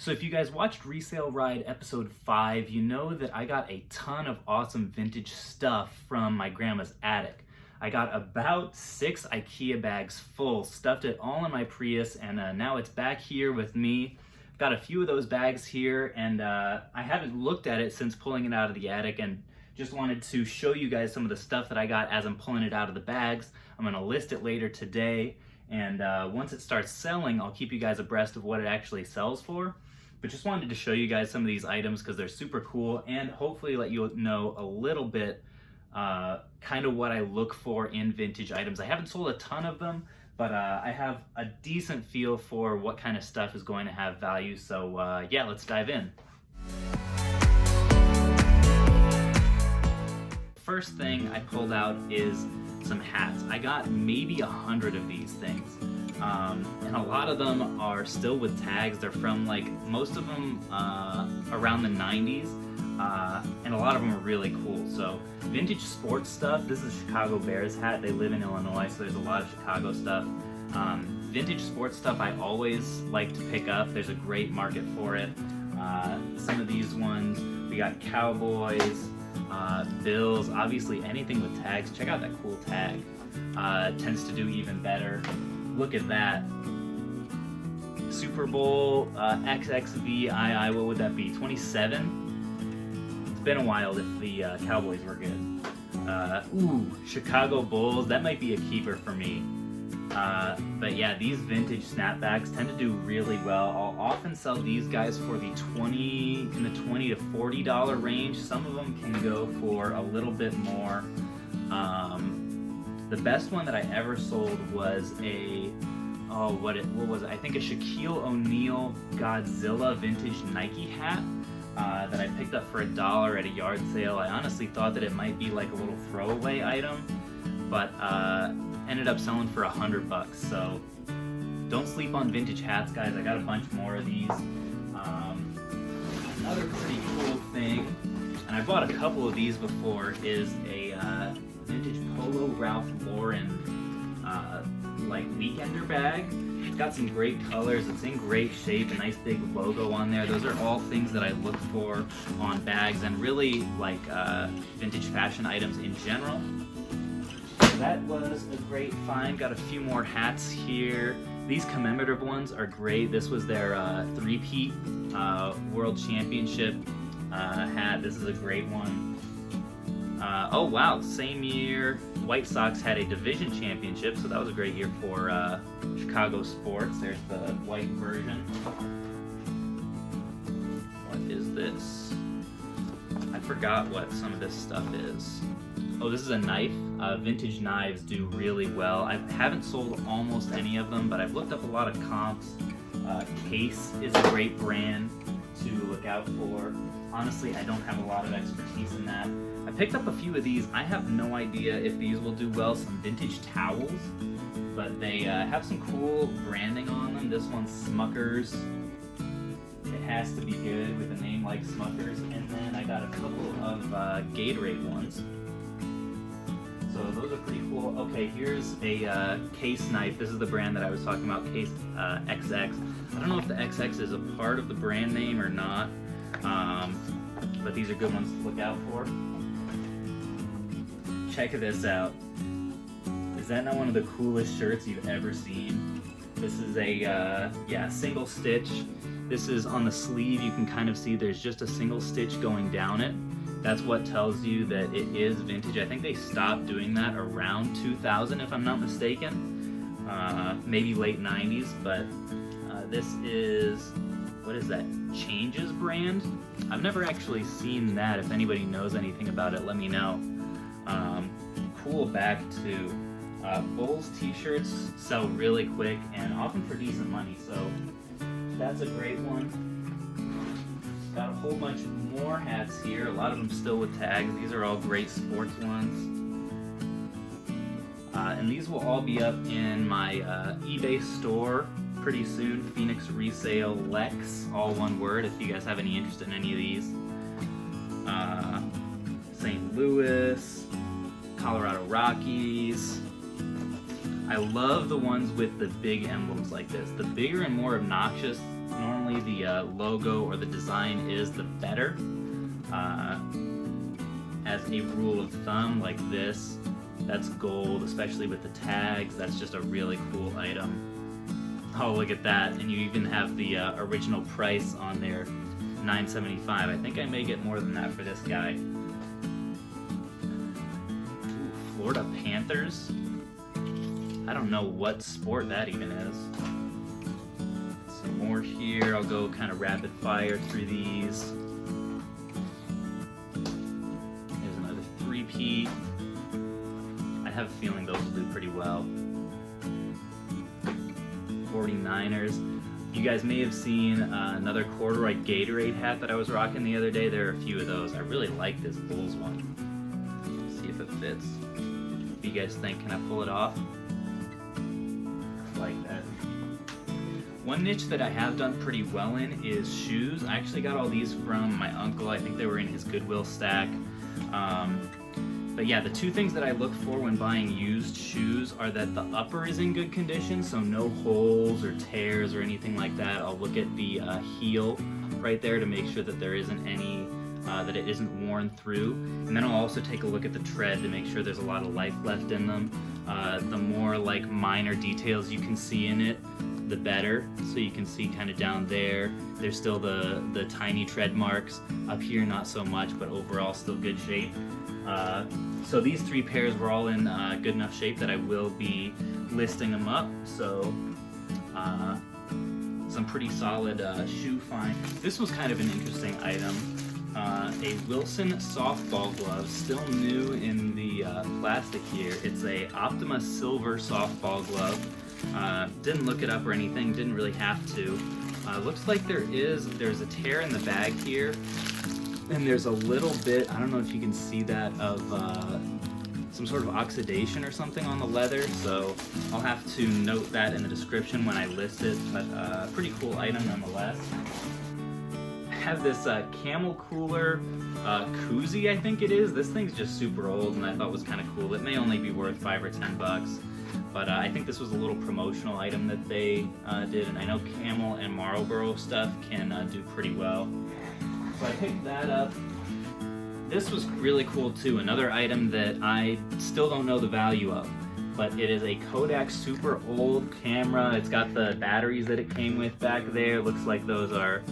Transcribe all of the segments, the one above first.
So if you guys watched Resale Ride episode 5, you know that I got a ton of awesome vintage stuff from my grandma's attic. I got about 6 IKEA bags full, stuffed it all in my Prius, and now it's back here with me. Got a few of those bags here, and I haven't looked at it since pulling it out of the attic, and just wanted to show you guys some of the stuff that I got as I'm pulling it out of the bags. I'm gonna list it later today, and once it starts selling, I'll keep you guys abreast of what it actually sells for. But just wanted to show you guys some of these items because they're super cool, and hopefully let you know a little bit kind of what I look for in vintage items. I haven't sold a ton of them, but I have a decent feel for what kind of stuff is going to have value. So yeah, let's dive in. First thing I pulled out is some hats. I got maybe 100 of these things. And a lot of them are still with tags. They're from most of them around the 90s, and a lot of them are really cool. So vintage sports stuff. This is a Chicago Bears hat. They live in Illinois, so there's a lot of Chicago stuff. Vintage sports stuff I always like to pick up. There's a great market for it. Some of these ones, we got Cowboys, Bills, obviously anything with tags. Check out that cool tag. Tends to do even better. Look at that. Super Bowl XXVII, what would that be? 27? It's been a while if the Cowboys were good. Ooh, Chicago Bulls, that might be a keeper for me. But yeah, these vintage snapbacks tend to do really well. I'll often sell these guys for in the $20 to $40 range. Some of them can go for a little bit more. The best one that I ever sold was what was it? I think a Shaquille O'Neal Godzilla vintage Nike hat that I picked up for $1 at a yard sale. I honestly thought that it might be like a little throwaway item, but ended up selling for $100. So don't sleep on vintage hats, guys. I got a bunch more of these. Another pretty cool thing, and I bought a couple of these before, is a vintage Polo Ralph Lauren weekender bag. It's got some great colors. It's in great shape. A nice big logo on there. Those are all things that I look for on bags and really vintage fashion items in general. That was a great find. Got a few more hats here. These commemorative ones are great. This was their three-peat World Championship hat. This is a great one. Oh wow, same year White Sox had a division championship, so that was a great year for Chicago sports. There's the white version. What is this? I forgot what some of this stuff is. Oh, this is a knife. Vintage knives do really well. I haven't sold almost any of them, but I've looked up a lot of comps. Case is a great brand to look out for. Honestly, I don't have a lot of expertise in that. I picked up a few of these. I have no idea if these will do well. Some vintage towels, but they have some cool branding on them. This one's Smuckers. It has to be good with a name like Smuckers. And then I got a couple of Gatorade ones. So those are pretty cool. Okay, here's a Case knife. This is the brand that I was talking about, Case XX. I don't know if the XX is a part of the brand name or not, but these are good ones to look out for. Check this out. Is that not one of the coolest shirts you've ever seen? This is a single stitch. This is on the sleeve. You can kind of see there's just a single stitch going down it. That's what tells you that it is vintage. I think they stopped doing that around 2000, if I'm not mistaken. Maybe late 90s, but this is, what is that, Changes brand? I've never actually seen that. If anybody knows anything about it, let me know. Cool back too. Bulls t-shirts sell really quick and often for decent money, so that's a great one. Got a whole bunch more hats here, a lot of them still with tags. These are all great sports ones. And these will all be up in my eBay store pretty soon. Phoenix Resale Lex, all one word, if you guys have any interest in any of these. St. Louis, Colorado Rockies. I love the ones with the big emblems like this. The bigger and more obnoxious, normally Unfortunately, the logo or the design is the better. As a rule of thumb, like this, that's gold, especially with the tags. That's just a really cool item. Oh, look at that. And you even have the original price on there, $9.75. I think I may get more than that for this guy. Ooh, Florida Panthers. I don't know what sport that even is. Some more here. I'll go kind of rapid fire through these. There's another three-peat. I have a feeling those will do pretty well. 49ers. You guys may have seen another corduroy Gatorade hat that I was rocking the other day. There are a few of those. I really like this Bulls one. Let's see if it fits. What do you guys think? Can I pull it off? I like that. One niche that I have done pretty well in is shoes. I actually got all these from my uncle. I think they were in his Goodwill stack. But yeah, the two things that I look for when buying used shoes are that the upper is in good condition, so no holes or tears or anything like that. I'll look at the heel right there to make sure that there isn't any, that it isn't worn through. And then I'll also take a look at the tread to make sure there's a lot of life left in them. The more like minor details you can see in it, the better. So you can see kind of down there, there's still the tiny tread marks. Up here, not so much, but overall still good shape. So these three pairs were all in good enough shape that I will be listing them up. So some pretty solid shoe find. This was kind of an interesting item. A Wilson softball glove, still new in the plastic here. It's a Optima Silver softball glove. Didn't look it up or anything, didn't really have to. Looks like there's a tear in the bag here. And there's a little bit, I don't know if you can see that, of some sort of oxidation or something on the leather, so I'll have to note that in the description when I list it, but pretty cool item nonetheless. I have this Camel Cooler koozie, I think it is. This thing's just super old and I thought was kind of cool. It may only be worth $5 or $10, but I think this was a little promotional item that they did, and I know Camel and Marlboro stuff can do pretty well. So I picked that up. This was really cool too. Another item that I still don't know the value of, but it is a Kodak super old camera. It's got the batteries that it came with back there. Looks like those are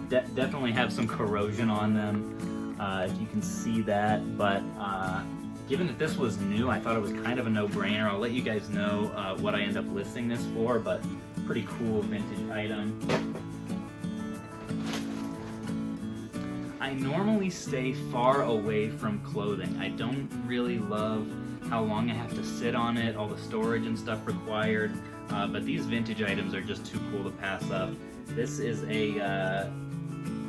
definitely have some corrosion on them, if you can see that. But given that this was new, I thought it was kind of a no-brainer. I'll let you guys know what I end up listing this for, but pretty cool vintage item. I normally stay far away from clothing. I don't really love how long I have to sit on it, all the storage and stuff required, but these vintage items are just too cool to pass up. This is a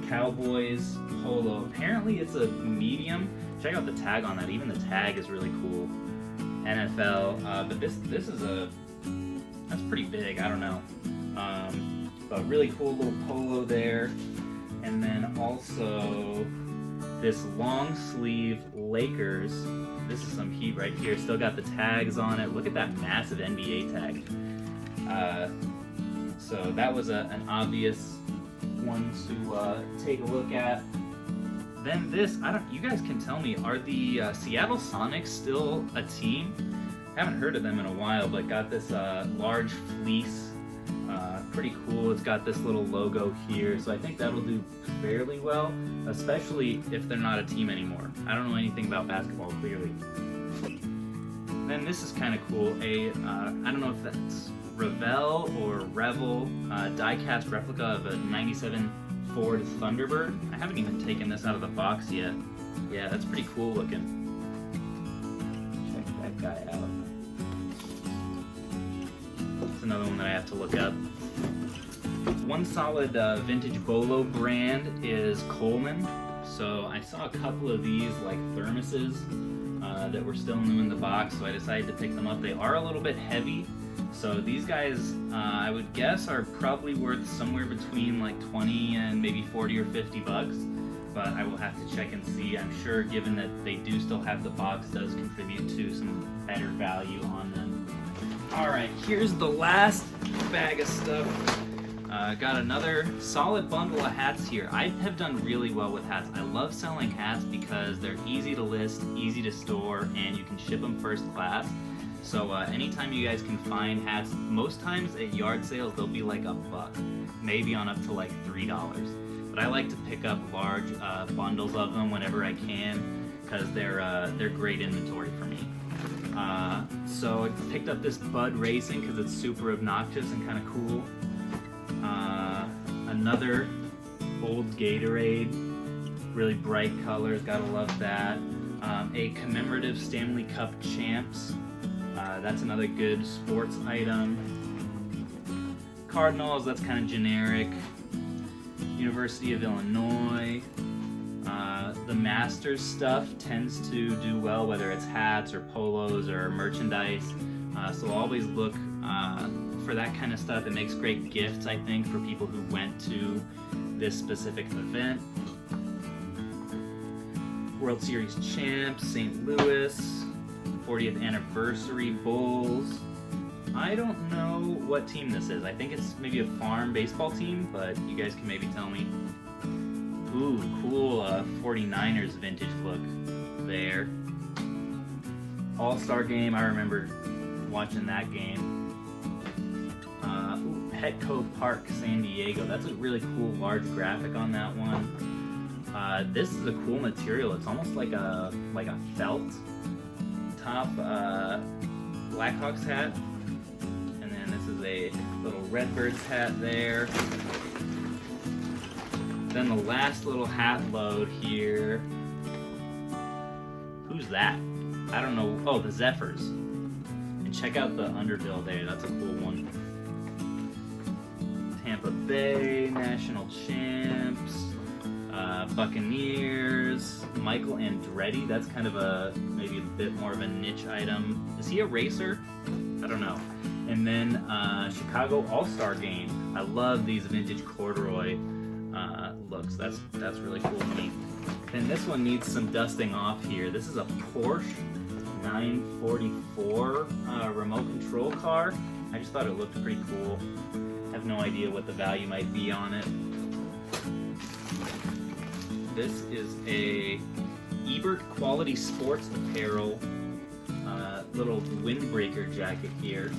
Cowboys polo. Apparently it's a medium. Check out the tag on that. Even the tag is really cool. NFL, but this is that's pretty big. I don't know, but really cool little polo there. And then also this long sleeve Lakers. This is some heat right here. Still got the tags on it. Look at that massive NBA tag. So that was an obvious one to take a look at. Then this, you guys can tell me, are the Seattle Sonics still a team? Haven't heard of them in a while, but got this large fleece. Pretty cool. It's got this little logo here, so I think that'll do fairly well, especially if they're not a team anymore. I don't know anything about basketball, clearly. Then this is kind of cool. I don't know if that's Revel or Revel, die-cast replica of a 97 Ford Thunderbird. I haven't even taken this out of the box yet. Yeah, that's pretty cool looking. Check that guy out. That's another one that I have to look up. One solid vintage BOLO brand is Coleman. So I saw a couple of these like thermoses that were still new in the box, so I decided to pick them up. They are a little bit heavy, so these guys I would guess are probably worth somewhere between like 20 and maybe 40 or 50 bucks, but I will have to check and see. I'm sure, given that they do still have the box, does contribute to some better value on them. Alright, here's the last bag of stuff. Got another solid bundle of hats here. I have done really well with hats. I love selling hats because they're easy to list, easy to store, and you can ship them first class. So anytime you guys can find hats, most times at yard sales they'll be like $1, maybe on up to like $3. But I like to pick up large bundles of them whenever I can because they're great inventory for me. So I picked up this Bud Racing because it's super obnoxious and kind of cool. Another old Gatorade, really bright colors, gotta love that. A commemorative Stanley Cup Champs, that's another good sports item. Cardinals, that's kind of generic. University of Illinois. The Masters stuff tends to do well, whether it's hats or polos or merchandise. So always look for that kind of stuff. It makes great gifts, I think, for people who went to this specific event. World Series champs, St. Louis, 40th anniversary Bulls. I don't know what team this is. I think it's maybe a farm baseball team, but you guys can maybe tell me. Ooh, cool 49ers vintage look there. All-Star game, I remember watching that game. Petco Park, San Diego. That's a really cool large graphic on that one. This is a cool material. It's almost like a felt top Blackhawks hat. And then this is a little Redbirds hat there. Then the last little hat load here. Who's that? I don't know. Oh, the Zephyrs. And check out the underbill there. That's a cool one. Tampa Bay, National Champs, Buccaneers, Michael Andretti. That's kind of maybe a bit more of a niche item. Is he a racer? I don't know. And then Chicago All-Star Game. I love these vintage corduroy looks. That's really cool to me. Then this one needs some dusting off here. This is a Porsche 944 remote control car. I just thought it looked pretty cool. Have no idea what the value might be on it. This is a Ebert Quality Sports Apparel little windbreaker jacket here.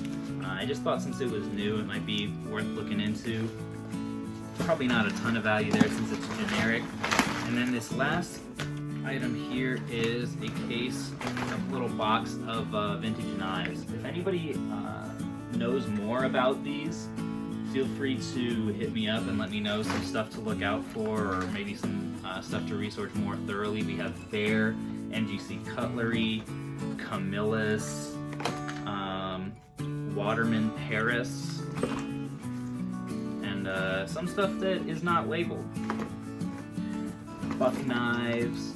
I just thought since it was new, it might be worth looking into. Probably not a ton of value there since it's generic. And then this last item here is a case, a little box of vintage knives. If anybody knows more about these, feel free to hit me up and let me know some stuff to look out for, or maybe some stuff to research more thoroughly. We have Bear, NGC Cutlery, Camillus, Waterman Paris, and some stuff that is not labeled. Buck knives,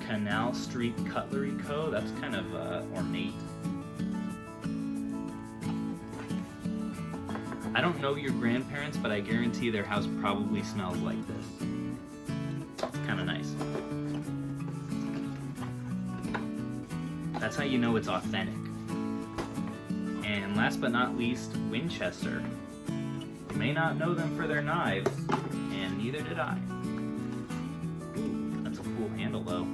Canal Street Cutlery Co. That's kind of ornate. I don't know your grandparents, but I guarantee their house probably smells like this. It's kind of nice. That's how you know it's authentic. And last but not least, Winchester. You may not know them for their knives, and neither did I. Ooh, that's a cool handle though.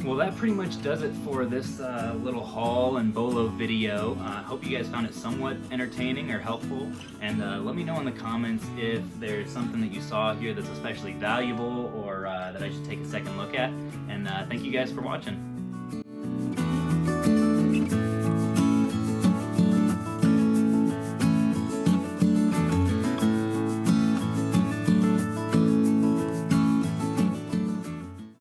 Well, that pretty much does it for this little haul and BOLO video. I hope you guys found it somewhat entertaining or helpful, and let me know in the comments if there's something that you saw here that's especially valuable or that I should take a second look at. And thank you guys for watching.